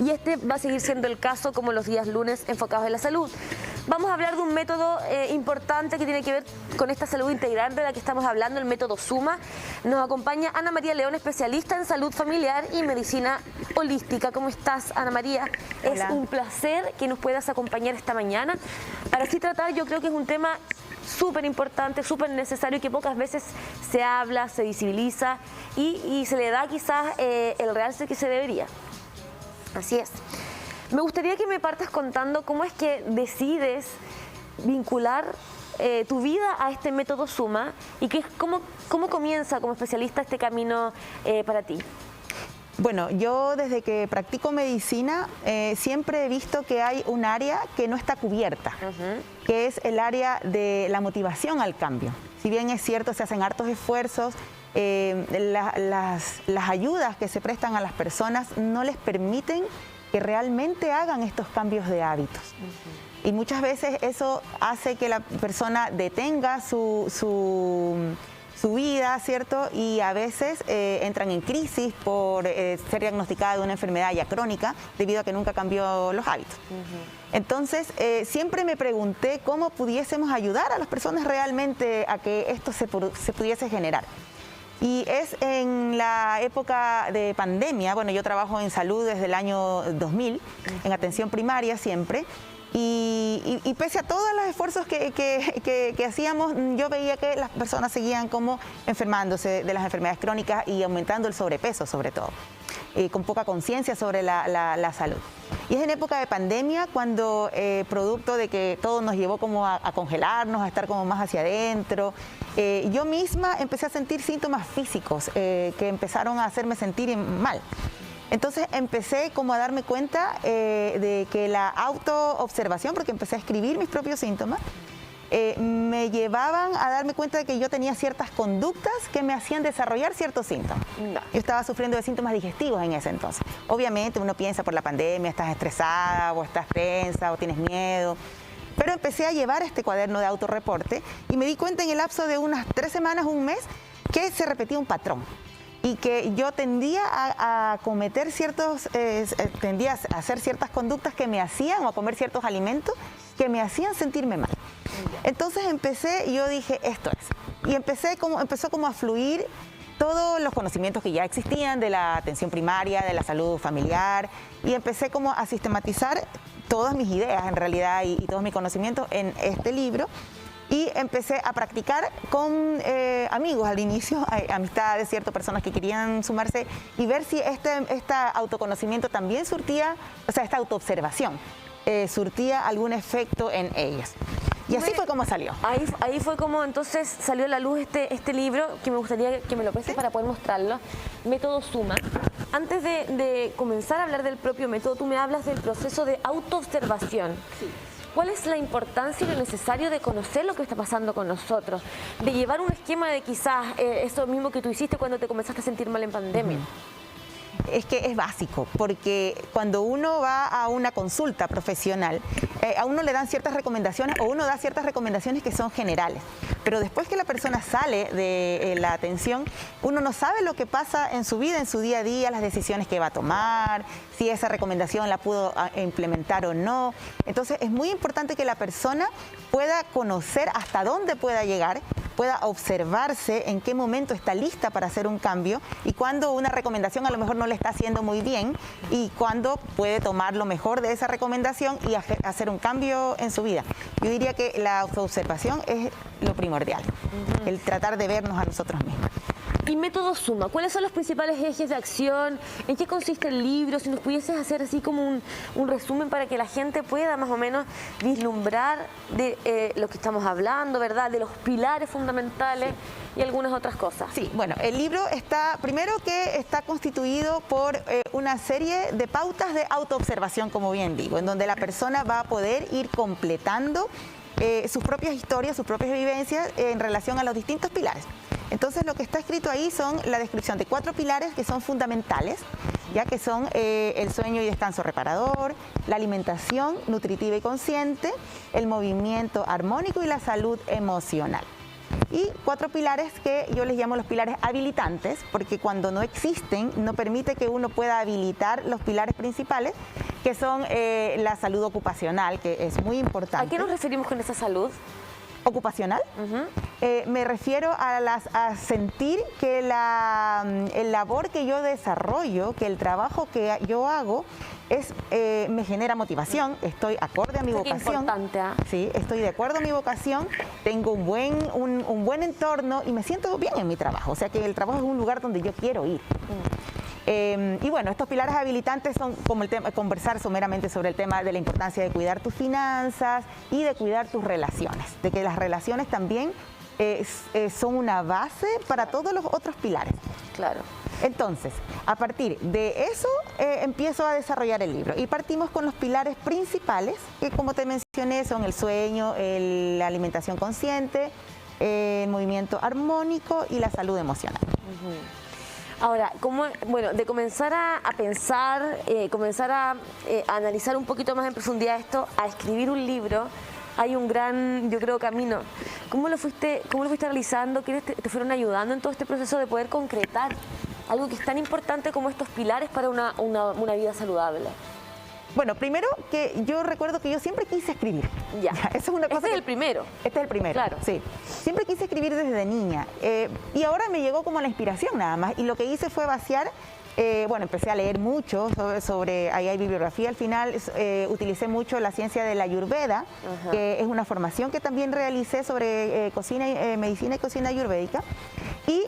y este va a seguir siendo el caso como los días lunes enfocados en la salud. Vamos a hablar de un método importante que tiene que ver con esta salud integral de la que estamos hablando, el método Suma. Nos acompaña Ana María León, especialista en salud familiar y medicina holística. ¿Cómo estás, Ana María? Hola. Es un placer que nos puedas acompañar esta mañana para así tratar, yo creo que es un tema súper importante, súper necesario y que pocas veces se habla, se visibiliza y se le da quizás el realce que se debería. Así es. Me gustaría que me partas contando cómo es que decides vincular tu vida a este método Suma y cómo comienza como especialista este camino para ti. Bueno, yo desde que practico medicina siempre he visto que hay un área que no está cubierta, que es el área de la motivación al cambio. Si bien es cierto, se hacen hartos esfuerzos, las ayudas que se prestan a las personas no les permiten que realmente hagan estos cambios de hábitos. Y muchas veces eso hace que la persona detenga su vida, ¿cierto? Y a veces entran en crisis por ser diagnosticada de una enfermedad ya crónica debido a que nunca cambió los hábitos. Entonces, siempre me pregunté cómo pudiésemos ayudar a las personas realmente a que esto se pudiese generar. Y es en la época de pandemia, bueno, yo trabajo en salud desde el año 2000, en atención primaria siempre, y pese a todos los esfuerzos que hacíamos, yo veía que las personas seguían como enfermándose de las enfermedades crónicas y aumentando el sobrepeso sobre todo, con poca conciencia sobre la salud. Y es en época de pandemia cuando, producto de que todo nos llevó como a congelarnos, a estar como más hacia adentro, yo misma empecé a sentir síntomas físicos que empezaron a hacerme sentir mal. Entonces empecé como a darme cuenta de que la autoobservación, porque empecé a escribir mis propios síntomas, me llevaban a darme cuenta de que yo tenía ciertas conductas que me hacían desarrollar ciertos síntomas. Yo estaba sufriendo de síntomas digestivos en ese entonces. Obviamente uno piensa por la pandemia, estás estresada o estás tensa o tienes miedo. Pero empecé a llevar este cuaderno de autorreporte y me di cuenta en el lapso de unas 3 semanas, un mes, que se repetía un patrón. Y que yo tendía a cometer tendía a hacer ciertas conductas que me hacían, o a comer ciertos alimentos que me hacían sentirme mal. Entonces empecé, yo dije, esto es. Y empezó como a fluir todos los conocimientos que ya existían de la atención primaria, de la salud familiar, y empecé como a sistematizar todas mis ideas en realidad y todos mis conocimientos en este libro. Y empecé a practicar con amigos al inicio, amistades, ciertas personas que querían sumarse y ver si este autoconocimiento también surtía, o sea, esta autoobservación, surtía algún efecto en ellas. Y así fue como salió. Ahí fue como entonces salió a la luz este libro, que me gustaría que me lo prestes para poder mostrarlo, Método Suma. Antes de comenzar a hablar del propio método, tú me hablas del proceso de autoobservación. Sí. ¿Cuál es la importancia y lo necesario de conocer lo que está pasando con nosotros? De llevar un esquema de quizás eso mismo que tú hiciste cuando te comenzaste a sentir mal en pandemia. Es que es básico, porque cuando uno va a una consulta profesional, a uno le dan ciertas recomendaciones o uno da ciertas recomendaciones que son generales. Pero después que la persona sale de la atención, uno no sabe lo que pasa en su vida, en su día a día, las decisiones que va a tomar, si esa recomendación la pudo implementar o no. Entonces es muy importante que la persona pueda conocer hasta dónde pueda llegar, pueda observarse en qué momento está lista para hacer un cambio y cuando una recomendación a lo mejor no le está haciendo muy bien y cuando puede tomar lo mejor de esa recomendación y hacer un cambio en su vida. Yo diría que la autoobservación es lo primordial, el tratar de vernos a nosotros mismos. Y Método Suma, ¿cuáles son los principales ejes de acción? ¿En qué consiste el libro? Si nos pudieses hacer así como un resumen para que la gente pueda más o menos vislumbrar de lo que estamos hablando, ¿verdad? De los pilares fundamentales y algunas otras cosas. Sí, bueno, el libro está constituido por una serie de pautas de autoobservación, como bien digo, en donde la persona va a poder ir completando sus propias historias, sus propias vivencias en relación a los distintos pilares. Entonces lo que está escrito ahí son la descripción de 4 pilares que son fundamentales, ya que son el sueño y descanso reparador, la alimentación nutritiva y consciente, el movimiento armónico y la salud emocional. y 4 pilares que yo les llamo los pilares habilitantes, porque cuando no existen, no permite que uno pueda habilitar los pilares principales, que son la salud ocupacional, que es muy importante. ¿A qué nos referimos con esa salud? Ocupacional, me refiero a sentir que el labor que yo desarrollo, que el trabajo que yo hago, me genera motivación, estoy acorde a mi vocación. Qué importante, ¿eh? Sí, estoy de acuerdo a mi vocación, tengo un buen entorno y me siento bien en mi trabajo. O sea que el trabajo es un lugar donde yo quiero ir. Y bueno, estos pilares habilitantes son como el tema, conversar someramente sobre el tema de la importancia de cuidar tus finanzas y de cuidar tus relaciones, de que las relaciones también son una base para todos los otros pilares. Claro. Entonces, a partir de eso empiezo a desarrollar el libro y partimos con los pilares principales, que como te mencioné son el sueño, la alimentación consciente, el movimiento armónico y la salud emocional. Ahora, de comenzar a pensar, comenzar a analizar un poquito más en profundidad esto, a escribir un libro, hay un gran, yo creo, camino. ¿Cómo lo fuiste realizando? ¿Quiénes te fueron ayudando en todo este proceso de poder concretar algo que es tan importante como estos pilares para una vida saludable? Bueno, primero que yo recuerdo que yo siempre quise escribir. Ya. Eso es una cosa. Este es el primero. Este es el primero. Claro. Sí. Siempre quise escribir desde niña. Y ahora me llegó como la inspiración nada más. Y lo que hice fue vaciar. Empecé a leer mucho sobre ahí hay bibliografía al final, utilicé mucho la ciencia de la Ayurveda, que es una formación que también realicé sobre medicina y cocina ayurvédica, y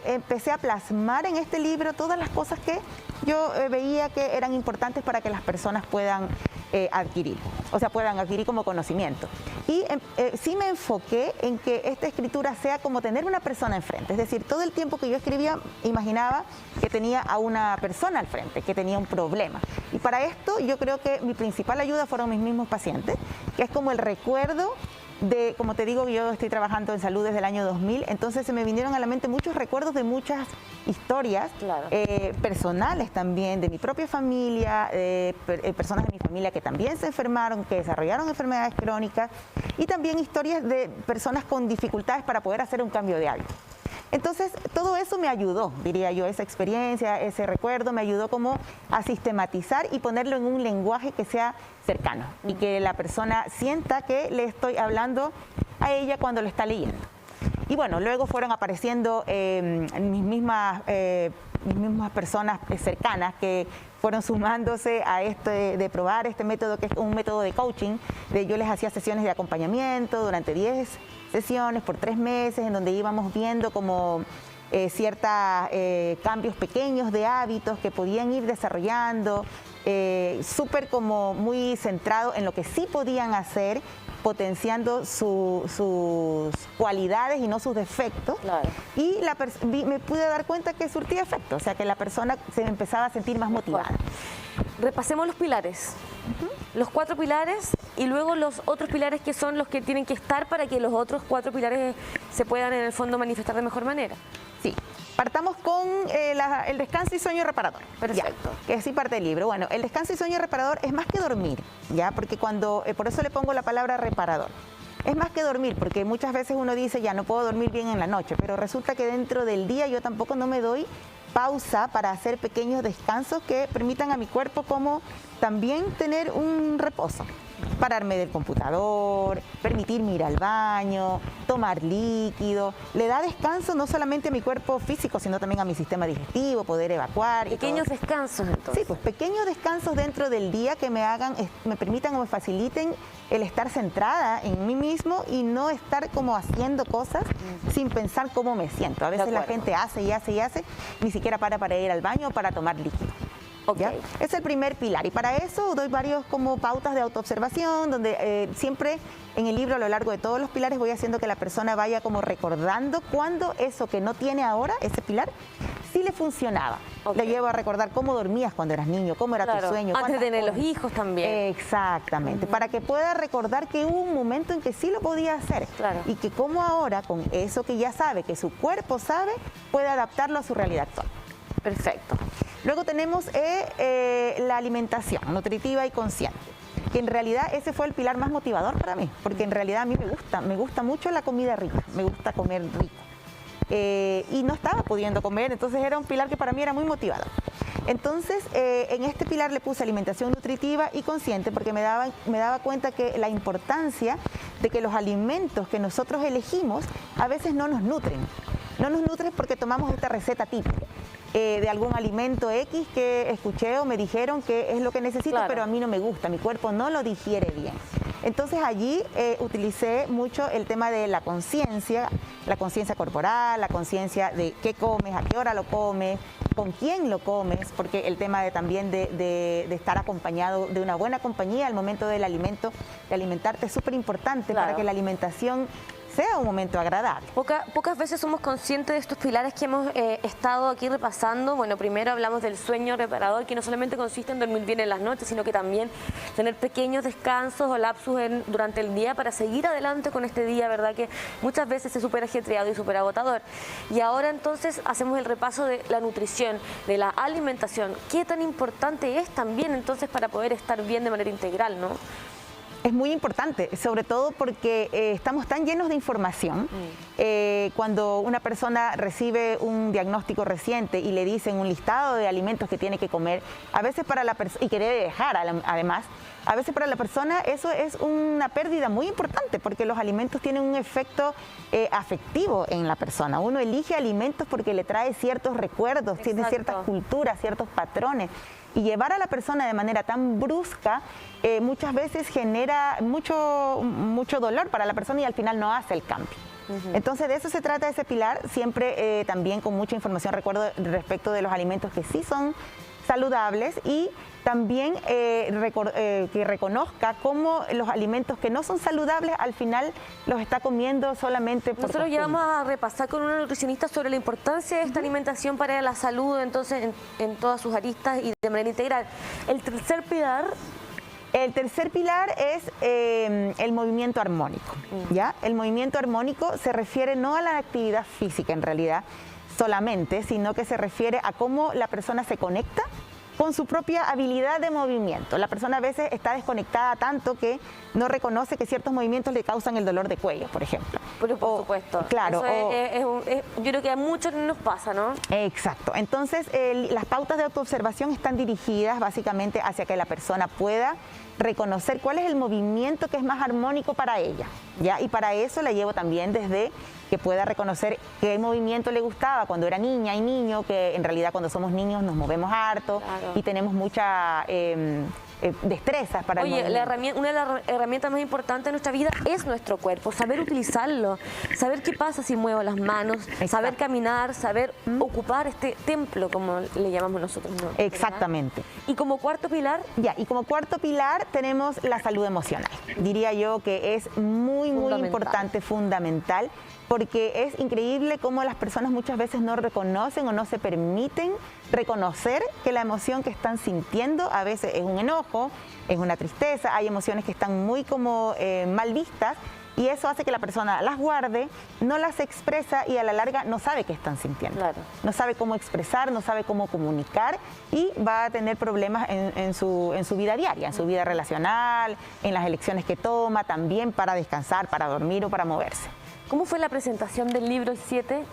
empecé a plasmar en este libro todas las cosas que yo veía que eran importantes para que las personas puedan adquirir, o sea, puedan adquirir como conocimiento. Y sí me enfoqué en que esta escritura sea como tener una persona enfrente, es decir, todo el tiempo que yo escribía imaginaba que tenía a una persona al frente, que tenía un problema. Y para esto yo creo que mi principal ayuda fueron mis mismos pacientes, que es como el recuerdo de, como te digo, yo estoy trabajando en salud desde el año 2000, entonces se me vinieron a la mente muchos recuerdos de muchas historias, claro, personales también, de mi propia familia, personas de mi familia que también se enfermaron, que desarrollaron enfermedades crónicas, y también historias de personas con dificultades para poder hacer un cambio de hábito. Entonces, todo eso me ayudó, diría yo, esa experiencia, ese recuerdo, me ayudó como a sistematizar y ponerlo en un lenguaje que sea cercano y que la persona sienta que le estoy hablando a ella cuando lo está leyendo. Y bueno, luego fueron apareciendo mis mismas personas cercanas que fueron sumándose a de probar este método, que es un método de coaching. Yo les hacía sesiones de acompañamiento durante 10 sesiones por 3 meses, en donde íbamos viendo como ciertos cambios pequeños de hábitos que podían ir desarrollando, súper como muy centrado en lo que sí podían hacer, potenciando sus cualidades y no sus defectos. Claro. Y me pude dar cuenta que surtía efecto, o sea que la persona se empezaba a sentir más motivada. Repasemos los pilares, los 4 pilares y luego los otros pilares que son los que tienen que estar para que los otros 4 pilares se puedan en el fondo manifestar de mejor manera. Sí. Partamos con el descanso y sueño reparador. Perfecto. Ya, que así parte del libro. Bueno, el descanso y sueño reparador es más que dormir, ¿ya? Porque por eso le pongo la palabra reparador. Es más que dormir, porque muchas veces uno dice, ya no puedo dormir bien en la noche, pero resulta que dentro del día yo tampoco no me doy pausa para hacer pequeños descansos que permitan a mi cuerpo como también tener un reposo. Pararme del computador, permitirme ir al baño, tomar líquido. Le da descanso no solamente a mi cuerpo físico, sino también a mi sistema digestivo, poder evacuar. Pequeños descansos, entonces. Sí, pues pequeños descansos dentro del día que me permitan o me faciliten el estar centrada en mí mismo y no estar como haciendo cosas sin pensar cómo me siento. A veces la gente hace y hace y hace, ni siquiera para ir al baño o para tomar líquido. Okay. Es el primer pilar y para eso doy varios como pautas de autoobservación donde siempre en el libro a lo largo de todos los pilares voy haciendo que la persona vaya como recordando cuando eso que no tiene ahora, ese pilar, sí le funcionaba. Le llevo a recordar cómo dormías cuando eras niño, cómo era tu sueño. Antes de tener los hijos también. Exactamente, para que pueda recordar que hubo un momento en que sí lo podía hacer y que como ahora con eso que ya sabe, que su cuerpo sabe, puede adaptarlo a su realidad actual. Perfecto. Luego tenemos la alimentación nutritiva y consciente. que en realidad ese fue el pilar más motivador para mí, porque en realidad a mí me gusta mucho la comida rica, me gusta comer rico. Y no estaba pudiendo comer, entonces era un pilar que para mí era muy motivador. Entonces, en este pilar le puse alimentación nutritiva y consciente porque me daba cuenta que la importancia de que los alimentos que nosotros elegimos a veces no nos nutren. No nos nutren porque tomamos esta receta típica de algún alimento X que escuché o me dijeron que es lo que necesito, claro, pero a mí no me gusta, mi cuerpo no lo digiere bien. Entonces allí utilicé mucho el tema de la conciencia corporal, la conciencia de qué comes, a qué hora lo comes, con quién lo comes, porque el tema también de estar acompañado de una buena compañía al momento del alimento, de alimentarte es súper importante, claro, para que la alimentación sea un momento agradable. Pocas veces somos conscientes de estos pilares que hemos estado aquí repasando. Bueno, primero hablamos del sueño reparador, que no solamente consiste en dormir bien en las noches, sino que también tener pequeños descansos o lapsus durante el día para seguir adelante con este día, ¿verdad? Que muchas veces es súper ajetreado y súper agotador. Y ahora entonces hacemos el repaso de la nutrición, de la alimentación. ¿Qué tan importante es también entonces para poder estar bien de manera integral, no? Es muy importante, sobre todo porque estamos tan llenos de información. Cuando una persona recibe un diagnóstico reciente y le dicen un listado de alimentos que tiene que comer, a veces para la persona, y que debe dejar además, a veces para la persona eso es una pérdida muy importante porque los alimentos tienen un efecto afectivo en la persona. Uno elige alimentos porque le trae ciertos recuerdos, exacto, tiene ciertas culturas, ciertos patrones. Y llevar a la persona de manera tan brusca muchas veces genera mucho dolor para la persona y al final no hace el cambio. Entonces de eso se trata ese pilar, siempre también con mucha información respecto de los alimentos que sí son saludables y también que reconozca cómo los alimentos que no son saludables al final los está comiendo solamente por Nosotros ya vamos a repasar con una nutricionista sobre la importancia de esta alimentación para la salud, entonces en todas sus aristas y de manera integral. El tercer pilar... El tercer pilar es el movimiento armónico, ¿ya? El movimiento armónico se refiere no a la actividad física en realidad solamente, sino que se refiere a cómo la persona se conecta con su propia habilidad de movimiento. La persona a veces está desconectada tanto que no reconoce que ciertos movimientos le causan el dolor de cuello, por ejemplo. Pero por supuesto. Claro. Yo creo que a muchos nos pasa, ¿no? Exacto. Entonces, las pautas de autoobservación están dirigidas básicamente hacia que la persona pueda reconocer cuál es el movimiento que es más armónico para ella, ¿ya? Y para eso la llevo también desde que pueda reconocer qué movimiento le gustaba cuando era niña y niño, que en realidad cuando somos niños nos movemos harto, claro, y tenemos mucha destrezas para el movimiento. Una de las herramientas más importantes de nuestra vida es nuestro cuerpo, saber utilizarlo, saber qué pasa si muevo las manos, exacto, saber caminar, saber ocupar este templo, como le llamamos nosotros, ¿no? Exactamente. Y como cuarto pilar... Y como cuarto pilar tenemos la salud emocional. Diría yo que es muy importante, fundamental, porque es increíble cómo las personas muchas veces no reconocen o no se permiten reconocer que la emoción que están sintiendo a veces es un enojo, es una tristeza, hay emociones que están muy como mal vistas y eso hace que la persona las guarde, no las expresa y a la larga no sabe qué están sintiendo. Claro. No sabe cómo expresar, no sabe cómo comunicar y va a tener problemas en su vida diaria, en su vida relacional, en las elecciones que toma, también para descansar, para dormir o para moverse. ¿Cómo fue la presentación del libro 7?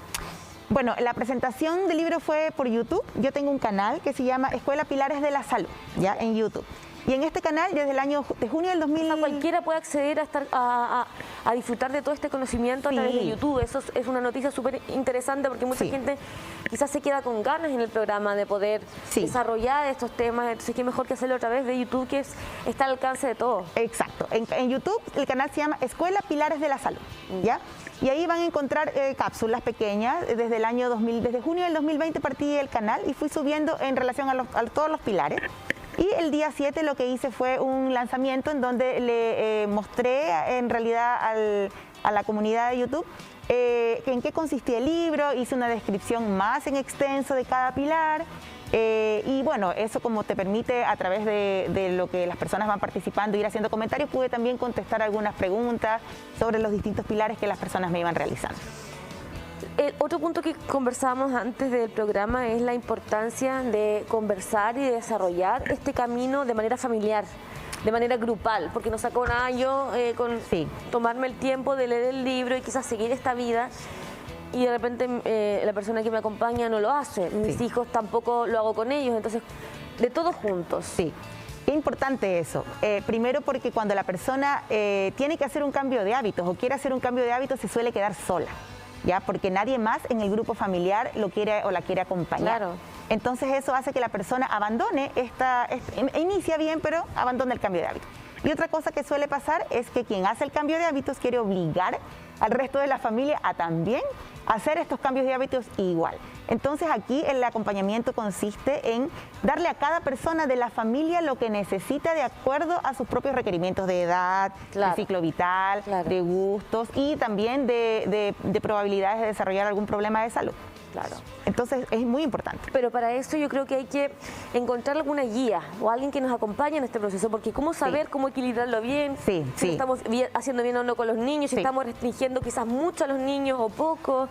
Bueno, la presentación del libro fue por YouTube. Yo tengo un canal que se llama Escuela Pilares de la Salud, ya en YouTube. Y en este canal, desde el año de junio del 2000... Cualquiera puede acceder a disfrutar de todo este conocimiento a través de YouTube. Eso es una noticia súper interesante porque mucha gente quizás se queda con ganas en el programa de poder desarrollar estos temas. Entonces, qué mejor que hacerlo a través de YouTube, que está al alcance de todos. Exacto. En YouTube el canal se llama Escuela Pilares de la Salud, ¿ya? Y ahí van a encontrar cápsulas pequeñas. Desde el año 2000, desde junio del 2020 partí el canal y fui subiendo en relación a todos los pilares. Y el día 7 lo que hice fue un lanzamiento en donde le mostré en realidad a la comunidad de YouTube en qué consistía el libro, hice una descripción más en extenso de cada pilar. Y bueno, eso como te permite a través de lo que las personas van participando, ir haciendo comentarios, pude también contestar algunas preguntas sobre los distintos pilares que las personas me iban realizando. Otro punto que conversábamos antes del programa es la importancia de conversar y de desarrollar este camino de manera familiar. de manera grupal, porque no saco nada yo con tomarme el tiempo de leer el libro y quizás seguir esta vida y de repente la persona que me acompaña no lo hace, mis hijos tampoco lo hago con ellos, entonces de todos juntos. Sí. Qué importante eso. Primero porque cuando la persona tiene que hacer un cambio de hábitos o quiere hacer un cambio de hábitos se suele quedar sola, ¿ya? Porque nadie más en el grupo familiar lo quiere o la quiere acompañar. Claro. Entonces eso hace que la persona abandone inicia bien, pero abandona el cambio de hábitos. Y otra cosa que suele pasar es que quien hace el cambio de hábitos quiere obligar al resto de la familia a también hacer estos cambios de hábitos igual. Entonces aquí el acompañamiento consiste en darle a cada persona de la familia lo que necesita de acuerdo a sus propios requerimientos de edad, de ciclo vital, de gustos y también de probabilidades de desarrollar algún problema de salud. Claro. Entonces es muy importante. Pero para eso yo creo que hay que encontrar alguna guía o alguien que nos acompañe en este proceso, porque cómo saber cómo equilibrarlo bien, si lo estamos haciendo bien o no con los niños, si estamos restringiendo quizás mucho a los niños o poco.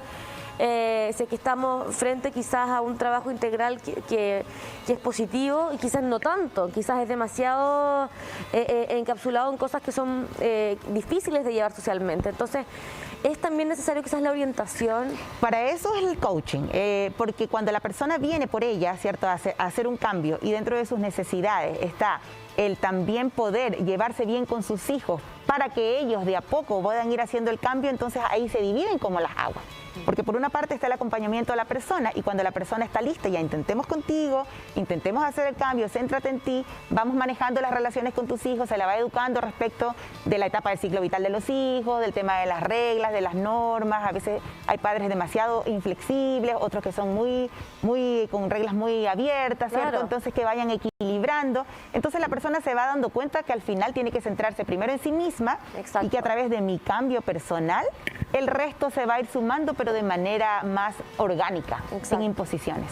Si es que estamos frente quizás a un trabajo integral que es positivo y quizás no tanto, quizás es demasiado encapsulado en cosas que son difíciles de llevar socialmente. Entonces, es también necesario quizás la orientación. Para eso es el coaching, porque cuando la persona viene por ella, ¿cierto?, a hacer un cambio y dentro de sus necesidades está el también poder llevarse bien con sus hijos para que ellos de a poco puedan ir haciendo el cambio, entonces ahí se dividen como las aguas. Porque por una parte está el acompañamiento a la persona y cuando la persona está lista, ya intentemos contigo, intentemos hacer el cambio, céntrate en ti, vamos manejando las relaciones con tus hijos, se la va educando respecto de la etapa del ciclo vital de los hijos, del tema de las reglas, de las normas. A veces hay padres demasiado inflexibles, otros que son con reglas muy abiertas, ¿cierto? Entonces que vayan equilibrando. Entonces la persona se va dando cuenta que al final tiene que centrarse primero en sí misma y que a través de mi cambio personal el resto se va a ir sumando, pero de manera más orgánica, sin imposiciones.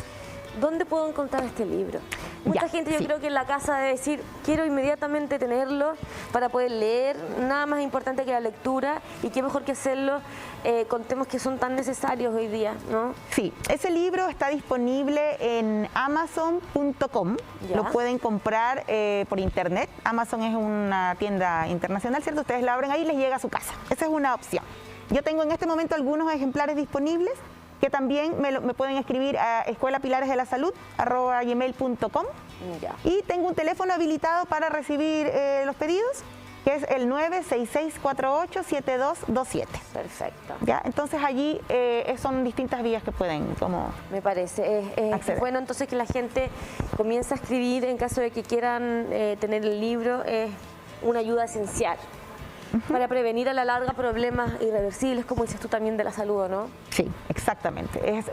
¿Dónde puedo encontrar este libro? Mucha gente yo creo que en la casa debe decir, quiero inmediatamente tenerlo para poder leer, nada más importante que la lectura y qué mejor que hacerlo con temas que son tan necesarios hoy día, ¿no? Sí, ese libro está disponible en amazon.com, lo pueden comprar por internet. Amazon es una tienda internacional, ¿cierto? Ustedes la abren ahí y les llega a su casa. Esa es una opción. Yo tengo en este momento algunos ejemplares disponibles que también me pueden escribir a escuelapilaresdelasalud@gmail.com y tengo un teléfono habilitado para recibir los pedidos que es el 966487227. Perfecto. ¿Ya? Entonces allí son distintas vías que pueden como me parece. Es bueno entonces que la gente comience a escribir en caso de que quieran tener el libro, es una ayuda esencial. Para prevenir a la larga problemas irreversibles, como dices tú también, de la salud, ¿no? Sí, exactamente. Es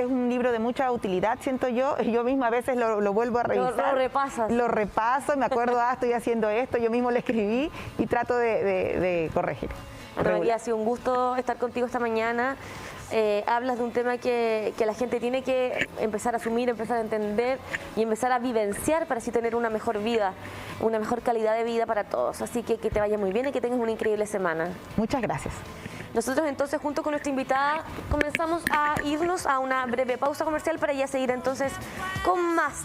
un libro de mucha utilidad, siento yo. Yo misma a veces lo vuelvo a revisar. Lo repasas. Lo repaso, me acuerdo, estoy haciendo esto, yo mismo lo escribí y trato de corregir. Ana María, ha sido un gusto estar contigo esta mañana. Hablas de un tema que la gente tiene que empezar a asumir, empezar a entender y empezar a vivenciar para así tener una mejor vida, una mejor calidad de vida para todos. Así que te vaya muy bien y que tengas una increíble semana. Muchas gracias. Nosotros entonces junto con nuestra invitada comenzamos a irnos a una breve pausa comercial para ya seguir entonces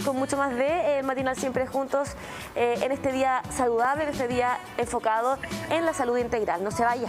con mucho más de Matinal Siempre Juntos en este día saludable, en este día enfocado en la salud integral. No se vaya.